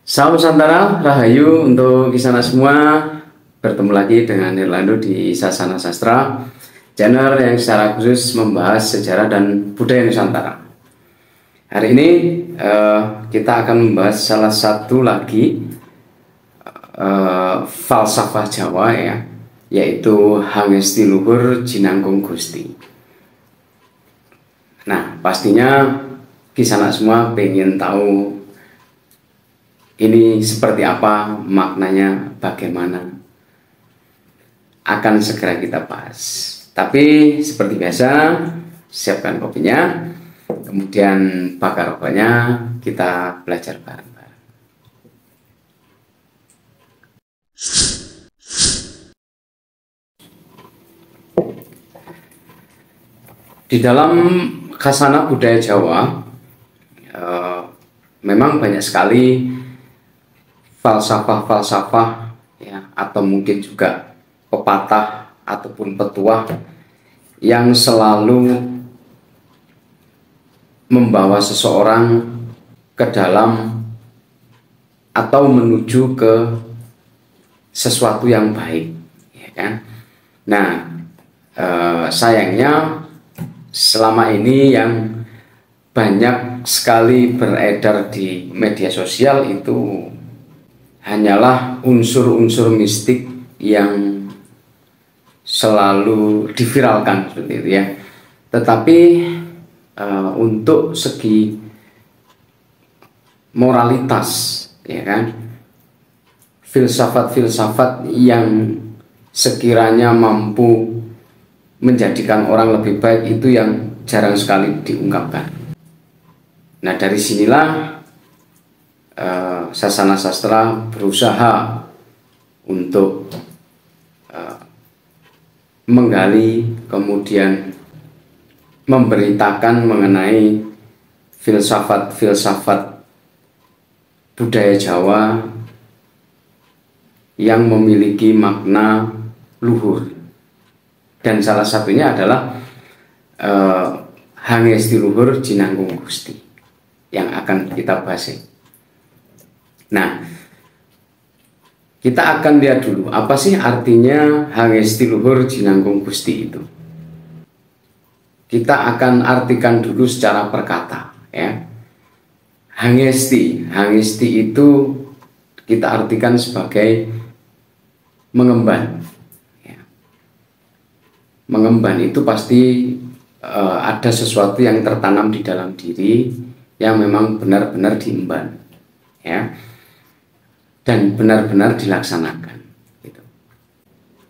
Salam Nusantara, Rahayu untuk kisana semua. Bertemu lagi dengan Nirlando di Sasana Sastra, channel yang secara khusus membahas sejarah dan budaya Nusantara. Hari ini kita akan membahas salah satu lagi falsafah Jawa ya, yaitu Hangesti Luhur Jinangkung Gusti. Nah, pastinya kisana semua pengen tahu ini seperti apa, maknanya bagaimana, akan segera kita bahas. Tapi seperti biasa, siapkan kopinya, kemudian bakar rokoknya, kita belajar bareng-bareng. Di dalam khasana budaya Jawa, memang banyak sekali falsafah-falsafah ya, atau mungkin juga pepatah ataupun petuah yang selalu membawa seseorang ke dalam atau menuju ke sesuatu yang baik, ya kan? Nah, sayangnya selama ini yang banyak sekali beredar di media sosial itu hanyalah unsur-unsur mistik yang selalu diviralkan seperti itu ya. Tetapi untuk segi moralitas ya kan, filsafat-filsafat yang sekiranya mampu menjadikan orang lebih baik itu yang jarang sekali diungkapkan. Nah, dari sinilah Sasana Sastra berusaha untuk menggali, kemudian memberitakan mengenai filsafat-filsafat budaya Jawa yang memiliki makna luhur. Dan salah satunya adalah Hangesti Luhur Jinangkung Gusti yang akan kita bahas. Nah, kita akan lihat dulu apa sih artinya Hangesti Luhur Jinangkung Gusti itu. Kita akan artikan dulu secara perkata ya. Hangesti itu kita artikan sebagai mengemban ya. Mengemban itu pasti ada sesuatu yang tertanam di dalam diri yang memang benar-benar diemban ya, dan benar-benar dilaksanakan gitu.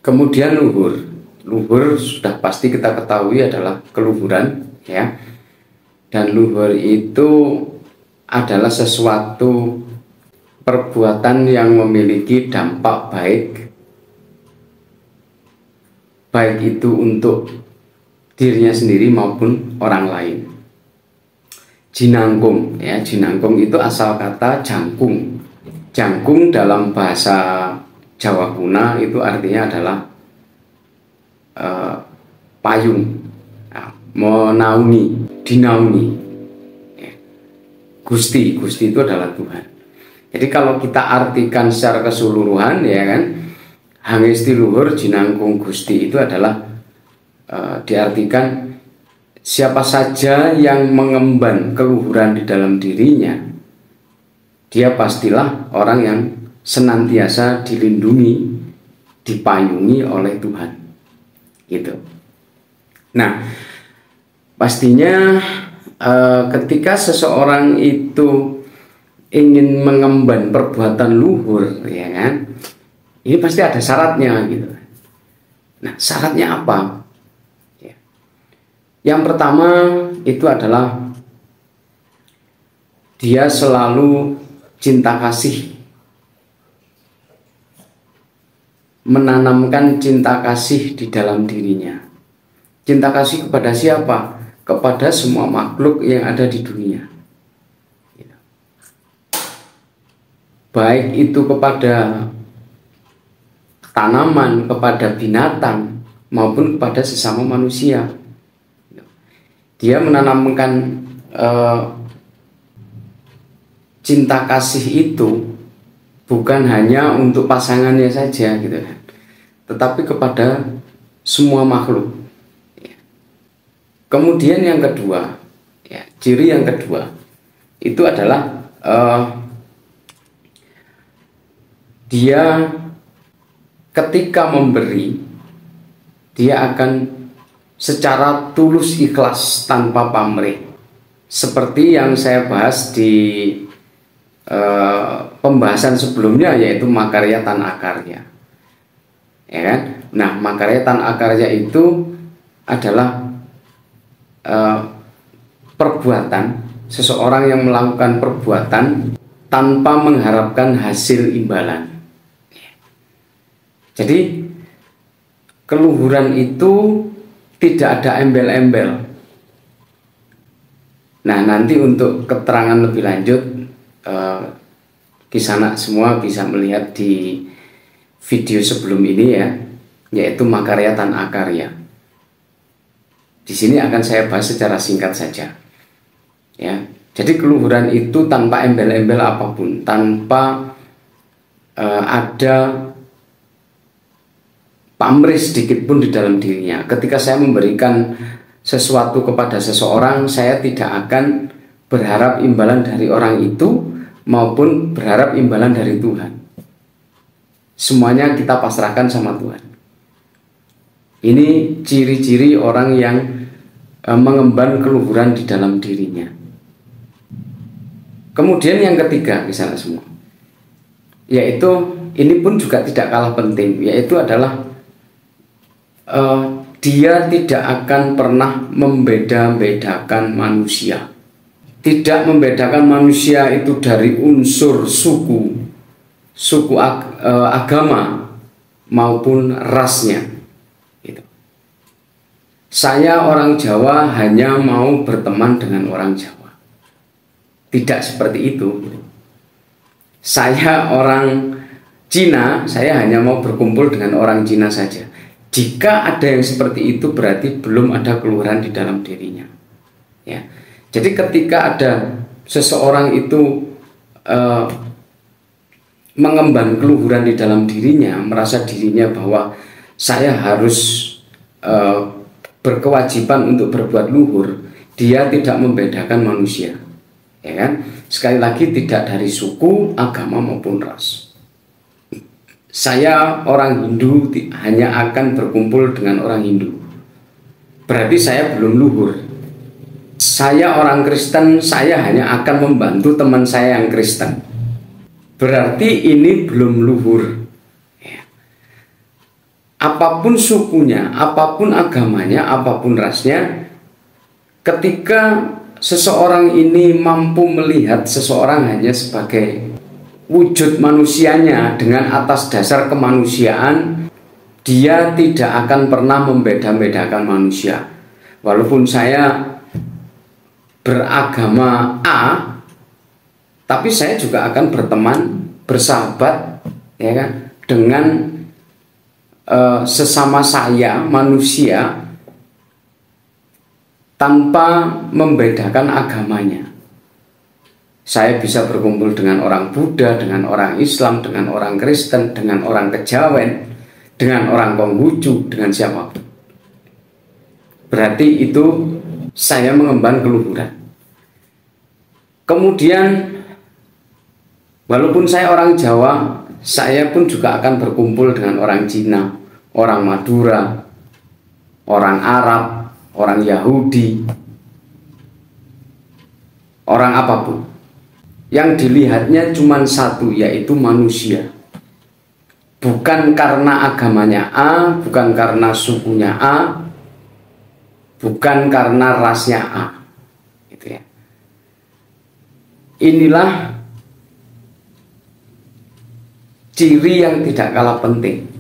Kemudian luhur sudah pasti kita ketahui adalah keluhuran ya, dan luhur itu adalah sesuatu perbuatan yang memiliki dampak baik itu untuk dirinya sendiri maupun orang lain. Jinangkung ya, jinangkung itu asal kata jangkung. Jangkung dalam bahasa Jawa kuna itu artinya adalah payung, menaungi, dinaungi ya. Gusti itu adalah Tuhan. Jadi kalau kita artikan secara keseluruhan ya kan, Hangesti Luhur Jinangkung Gusti itu adalah diartikan siapa saja yang mengemban keluhuran di dalam dirinya, dia pastilah orang yang senantiasa dilindungi, dipayungi oleh Tuhan gitu. Nah, pastinya ketika seseorang itu ingin mengemban perbuatan luhur ya kan, ini pasti ada syaratnya gitu. Nah, syaratnya apa? Yang pertama itu adalah dia selalu cinta kasih, menanamkan cinta kasih di dalam dirinya. Cinta kasih kepada siapa? Kepada semua makhluk yang ada di dunia. Baik itu kepada tanaman, kepada binatang, maupun kepada sesama manusia. Dia menanamkan cinta kasih itu bukan hanya untuk pasangannya saja gitu kan, tetapi kepada semua makhluk. Kemudian yang kedua, ya, ciri yang kedua itu adalah dia ketika memberi, dia akan secara tulus ikhlas tanpa pamrih, seperti yang saya bahas di pembahasan sebelumnya, yaitu makarya tan akarya, ya kan? Nah, makarya tan akarya itu adalah perbuatan seseorang yang melakukan perbuatan tanpa mengharapkan hasil imbalan. Jadi keluhuran itu tidak ada embel-embel. Nah, nanti untuk keterangan lebih lanjut, Kisanak semua bisa melihat di video sebelum ini ya, yaitu makarya tan akarya. Di sini akan saya bahas secara singkat saja. Ya, jadi keluhuran itu tanpa embel-embel apapun, tanpa ada pamrih sedikit pun di dalam dirinya. Ketika saya memberikan sesuatu kepada seseorang, saya tidak akan berharap imbalan dari orang itu maupun berharap imbalan dari Tuhan. Semuanya kita pasrahkan sama Tuhan. Ini ciri-ciri orang yang mengemban keluhuran di dalam dirinya. Kemudian yang ketiga, misalnya semua, yaitu ini pun juga tidak kalah penting, yaitu adalah dia tidak akan pernah membeda-bedakan manusia. Tidak membedakan manusia itu dari unsur suku agama maupun rasnya. Gitu. Saya orang Jawa hanya mau berteman dengan orang Jawa. Tidak seperti itu. Saya orang Cina, saya hanya mau berkumpul dengan orang Cina saja. Jika ada yang seperti itu, berarti belum ada keluhuran di dalam dirinya. Ya. Jadi ketika ada seseorang itu mengemban keluhuran di dalam dirinya, merasa dirinya bahwa saya harus berkewajiban untuk berbuat luhur, dia tidak membedakan manusia, ya kan? Sekali lagi, tidak dari suku, agama maupun ras. Saya orang Hindu hanya akan berkumpul dengan orang Hindu, berarti saya belum luhur. Saya orang Kristen, saya hanya akan membantu teman saya yang Kristen, berarti ini belum luhur. Ya. Apapun sukunya, apapun agamanya, apapun rasnya, ketika seseorang ini mampu melihat seseorang hanya sebagai wujud manusianya dengan atas dasar kemanusiaan, dia tidak akan pernah membeda-bedakan manusia. Walaupun saya beragama A, tapi saya juga akan berteman, bersahabat, ya kan, dengan sesama saya manusia tanpa membedakan agamanya. Saya bisa berkumpul dengan orang Buddha, dengan orang Islam, dengan orang Kristen, dengan orang Kejawen, dengan orang Konghucu, dengan siapapun. Berarti itu saya mengemban keluhuran. Kemudian, walaupun saya orang Jawa, saya pun juga akan berkumpul dengan orang Cina, orang Madura, orang Arab, orang Yahudi, orang apapun. Yang dilihatnya cuma satu, yaitu manusia. Bukan karena agamanya A, bukan karena sukunya A, bukan karena rasnya A. Gitu ya. Inilah ciri yang tidak kalah penting.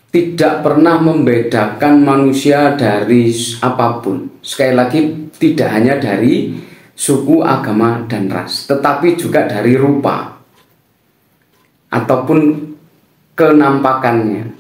Tidak pernah membedakan manusia dari apapun. Sekali lagi, tidak hanya dari suku, agama, dan ras, tetapi juga dari rupa ataupun kenampakannya.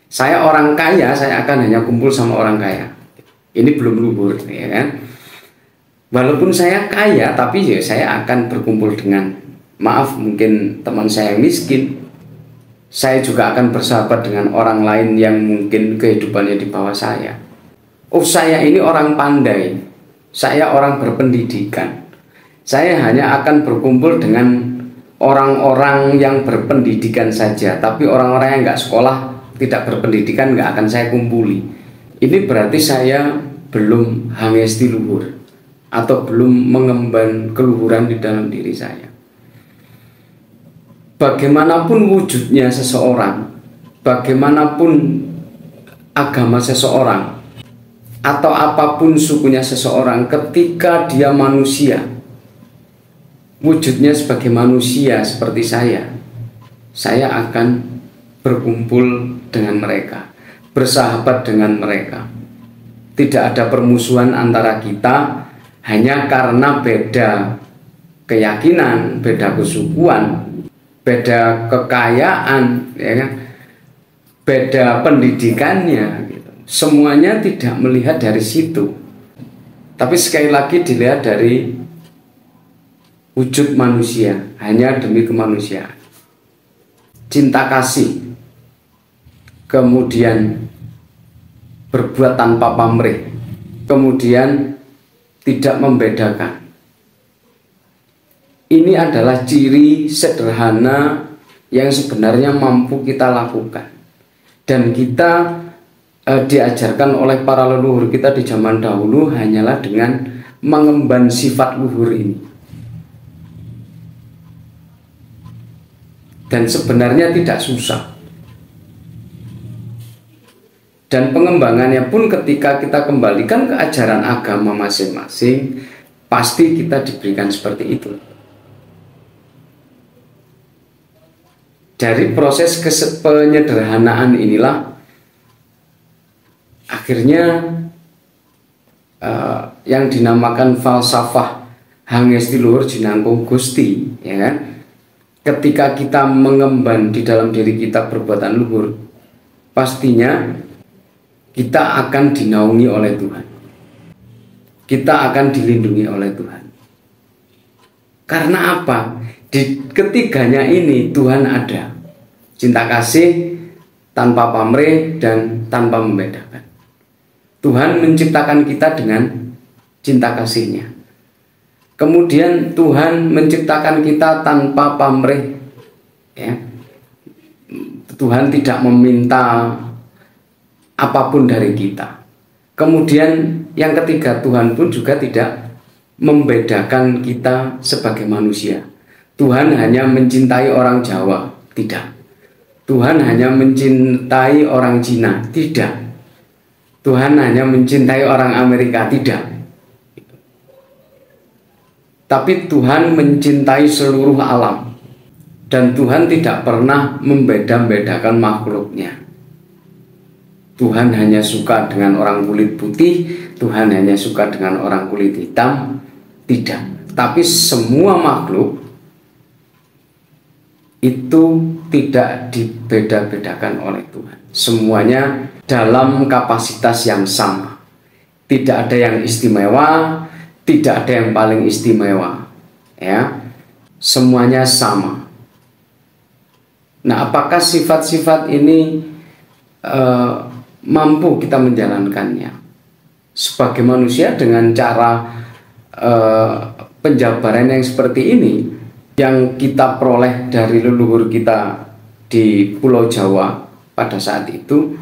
Saya orang kaya, saya akan hanya kumpul sama orang kaya. Ini belum luhur, ya kan? Walaupun saya kaya, tapi ya saya akan berkumpul dengan maaf mungkin teman saya yang miskin, saya juga akan bersahabat dengan orang lain yang mungkin kehidupannya di bawah saya. Oh, saya ini orang pandai, saya orang berpendidikan, saya hanya akan berkumpul dengan orang-orang yang berpendidikan saja, tapi orang-orang yang nggak sekolah, tidak berpendidikan, nggak akan saya kumpuli. Ini berarti saya belum hangesti luhur atau belum mengemban keluhuran di dalam diri saya. Bagaimanapun wujudnya seseorang, bagaimanapun agama seseorang, atau apapun sukunya seseorang, ketika dia manusia, wujudnya sebagai manusia seperti saya akan berkumpul dengan mereka, bersahabat dengan mereka. Tidak ada permusuhan antara kita hanya karena beda keyakinan, beda kesukuan, beda kekayaan, ya kan? Beda pendidikannya gitu. Semuanya tidak melihat dari situ, tapi sekali lagi dilihat dari wujud manusia, hanya demi kemanusiaan. Cinta kasih, kemudian berbuat tanpa pamrih, kemudian tidak membedakan. Ini adalah ciri sederhana yang sebenarnya mampu kita lakukan, dan kita diajarkan oleh para leluhur kita di zaman dahulu hanyalah dengan mengemban sifat luhur ini. Dan sebenarnya tidak susah. Dan pengembangannya pun ketika kita kembalikan ke ajaran agama masing-masing, pasti kita diberikan seperti itu. Dari proses penyederhanaan inilah akhirnya yang dinamakan falsafah hangesti luhur jinangkung Gusti, ya kan? Ketika kita mengemban di dalam diri kita perbuatan luhur, pastinya kita akan dinaungi oleh Tuhan. Kita akan dilindungi oleh Tuhan. Karena apa? Di ketiganya ini Tuhan ada. Cinta kasih tanpa pamrih dan tanpa membedakan. Tuhan menciptakan kita dengan cinta kasih-Nya. Kemudian Tuhan menciptakan kita tanpa pamrih, ya. Tuhan tidak meminta apapun dari kita. Kemudian yang ketiga, Tuhan pun juga tidak membedakan kita sebagai manusia. Tuhan hanya mencintai orang Jawa, tidak. Tuhan hanya mencintai orang Cina, tidak. Tuhan hanya mencintai orang Amerika, tidak. Tapi Tuhan mencintai seluruh alam, dan Tuhan tidak pernah membeda-bedakan makhluknya. Tuhan hanya suka dengan orang kulit putih, Tuhan hanya suka dengan orang kulit hitam, tidak. Tapi semua makhluk itu tidak dibeda-bedakan oleh Tuhan. Semuanya dalam kapasitas yang sama. Tidak ada yang istimewa, tidak ada yang paling istimewa, ya. Semuanya sama. Nah, apakah sifat-sifat ini mampu kita menjalankannya sebagai manusia dengan cara penjabaran yang seperti ini yang kita peroleh dari leluhur kita di Pulau Jawa pada saat itu?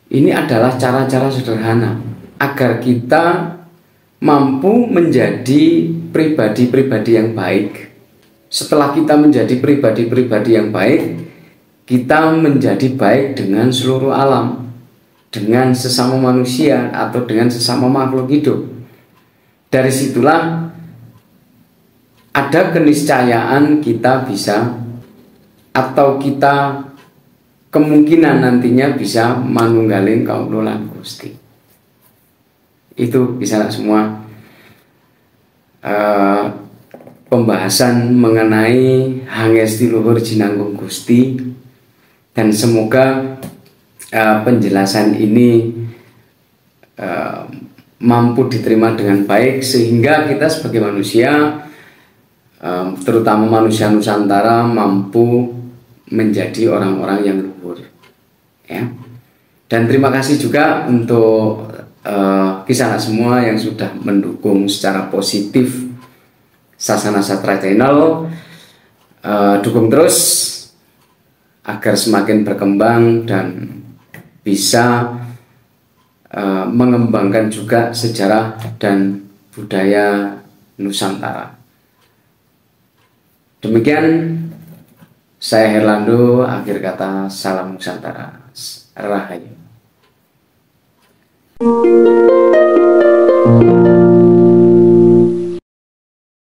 Ini adalah cara-cara sederhana agar kita mampu menjadi pribadi-pribadi yang baik. Setelah kita menjadi pribadi-pribadi yang baik, kita menjadi baik dengan seluruh alam, dengan sesama manusia atau dengan sesama makhluk hidup. Dari situlah ada keniscayaan kita bisa, atau kita kemungkinan nantinya bisa manunggaling kaulolan Gusti. Itu bisa semua pembahasan mengenai hangesti luhur jinangkung Gusti, dan semoga penjelasan ini mampu diterima dengan baik sehingga kita sebagai manusia terutama manusia Nusantara mampu menjadi orang-orang yang luhur, ya. Dan terima kasih juga untuk Kisana semua yang sudah mendukung secara positif Sasana Sastra Channel. Dukung terus agar semakin berkembang dan bisa mengembangkan juga sejarah dan budaya Nusantara. Demikian saya Herlando, akhir kata salam Nusantara. Rahayu.